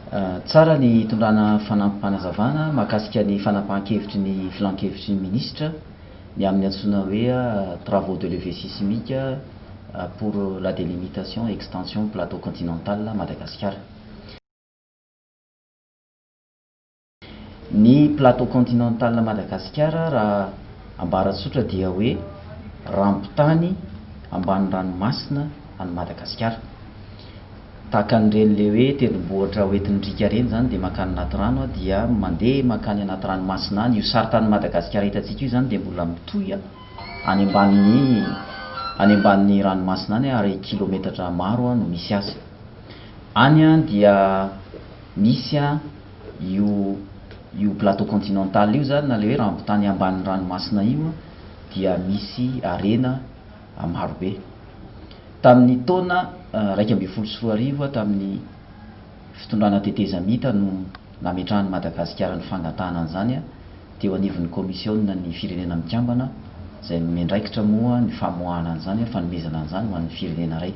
Tsara ny hitondrana fanampanazavana mahakasika ny fanapahan-kevitry ny filan-kevitry ny ministra ny amin'ny antsoina hoe travaux de levée sismique pour la délimitation et extension plateau continental Madagascar. Ny plateau continental Madagascar raha ambaratsotra dia hoe rampotany ambany ranomasina any Madagasikara. Tahaka an'ireny le hoe tendrombohitra hoentin'Indrika reny zany dia makany anaty rano dia mandeha makany anaty ranomasina any. Io saritany Madagasikara hitantsika io zany dia mbola mitohy any ambanin'ny ranomasina any ary kilometatra maro no misy azy. Any dia misy io plateau continental io zany na le hoe rampotany ambanin'ny ranomasina io dia misy arena maro be. Tamin'ny taona 2014 tamin'ny fitondrana teteza mita no nametrahan'ny Madagasikara ny fangatahana an'izany teo anivon'ny komisiona ny firenena mikambana izay mendraikitra moa ny famoahana an'izany fanomezana an'izany ho an'ny firenena iray.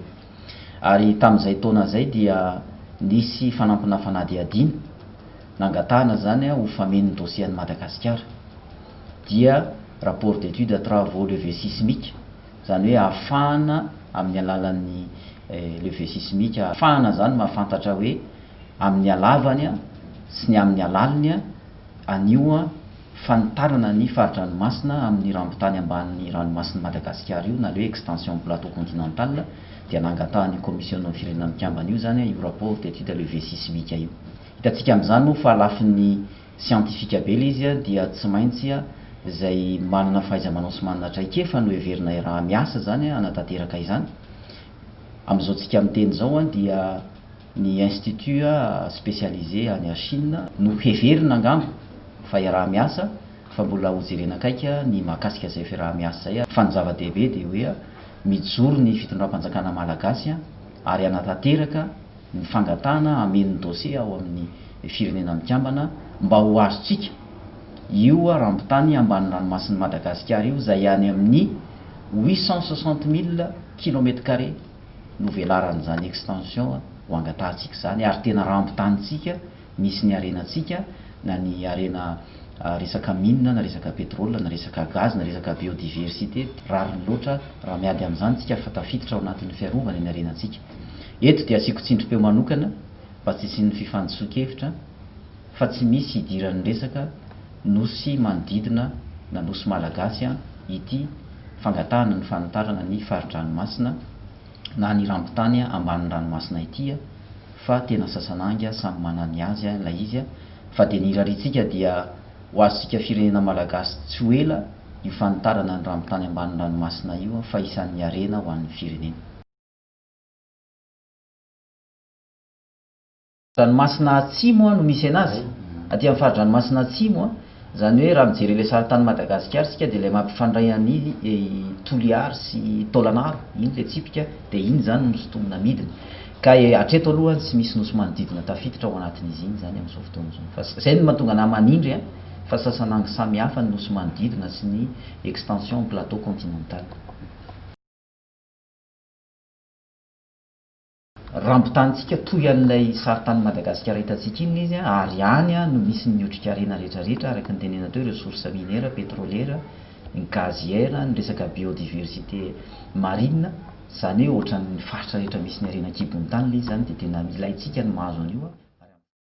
Ary tamin'izay taona izay dia nisy fanampina fanadihadiana nangatahana zany ho famen'ny dossier an'i Madagasikara dia rapport d'étude travaux levée sismique, zany hoe ahafahana amin'ny alalan'ny levée sismique ahafahana zany mahafantatra hoe amin'ny halavany sy ny amin'ny halaliny anio fanitarana ny fari-dranomasina amin'ny rampotany ambanin'ny ranomasina Madagasikara io na le hoe extension plateau continental dia nangatahan'ny commission ny firenena mikambana io zany io rapport d'étude levée sismique io. Hitantsika amin'izany moa fa lafin'ny scientifique be ilay izy dia tsy maintsy izay manana fahaiza-manao sy manana traikefa no heverina raha miasa zany hanatanteraka izany. Amin'izao tsika amin'ny teny zao dia ny institut spécialisé any Chine no heverina angamba fa raha miasa fa mbola ho jerena akaika ny mahakasika izay raha miasa zay. Fa ny zava-dehibe dia hoe mijoro ny fitondram-panjakana malagasy ary hanatanteraka ny fangatahana hamen'ny dossier ao amin'ny firenena mikambana mba ho azontsika io rampotany ambanin'ny ranomasin'i Madagasikara io izay any amin'ny 860 000 km² no velaran'izany extension ho angatahantsika zany ary tena rampotanytsika misy ny arenantsika na ny arena resaka mine na resaka pétrole na resaka gaz na resaka biodiversité rariny loatra raha miady amin'izany tsika fa tafiditra ao anatin'ny fiarovana ny arenantsika. Eto dia asiako tsindrim-peo manokana mba tsy hisy ny fifandosokevitra fa tsy misy hidiran'ny resaka nosy manodidina na nosy malagasy ity fangatahana ny fanitarana ny fari-dranomasina na ny rampotany ambanin'ny ranomasina ity fa tena sasan'angy samy manana ny azy ilay izy fa dia ny raritsika dia ho azontsika firenena malagasy tsy ho ela io fanitarana ny rampotany ambanin'ny ranomasina io fa isan'ny arena ho an'ny firenena. Ranomasina atsimo no misy anazy aty amin'ny fari-dranomasina atsimo zany hoe raha mijery ilay saritany Madagasikara sika dia ilay mampifandray any Toliary sy Tôlanaro iny ilay tsipika dia iny zany no sotomina midina ka hatreto aloha tsy misy nosy manodidina tafiditra ao anatin'izy iny zany amin'izao fotoana izao. Fa izay no mahatonga anahy manindry fa sasan'angy samy hafa ny nosy manodidina sy ny extension plateau continental. Rampotantsika toy an'ilay saritany Madagasikara hitantsika iny izy ary any no misy ny otrik'arena rehetrarehetra araka ny tenena teo ireo source minière pétrolière ny gazière ny resaka biodiversité marine zany hoe ohatran'ny faritra rehetra misy ny arena kibon'ny tany ilay izy zany dia tena ilayntsika ny mahazo an'io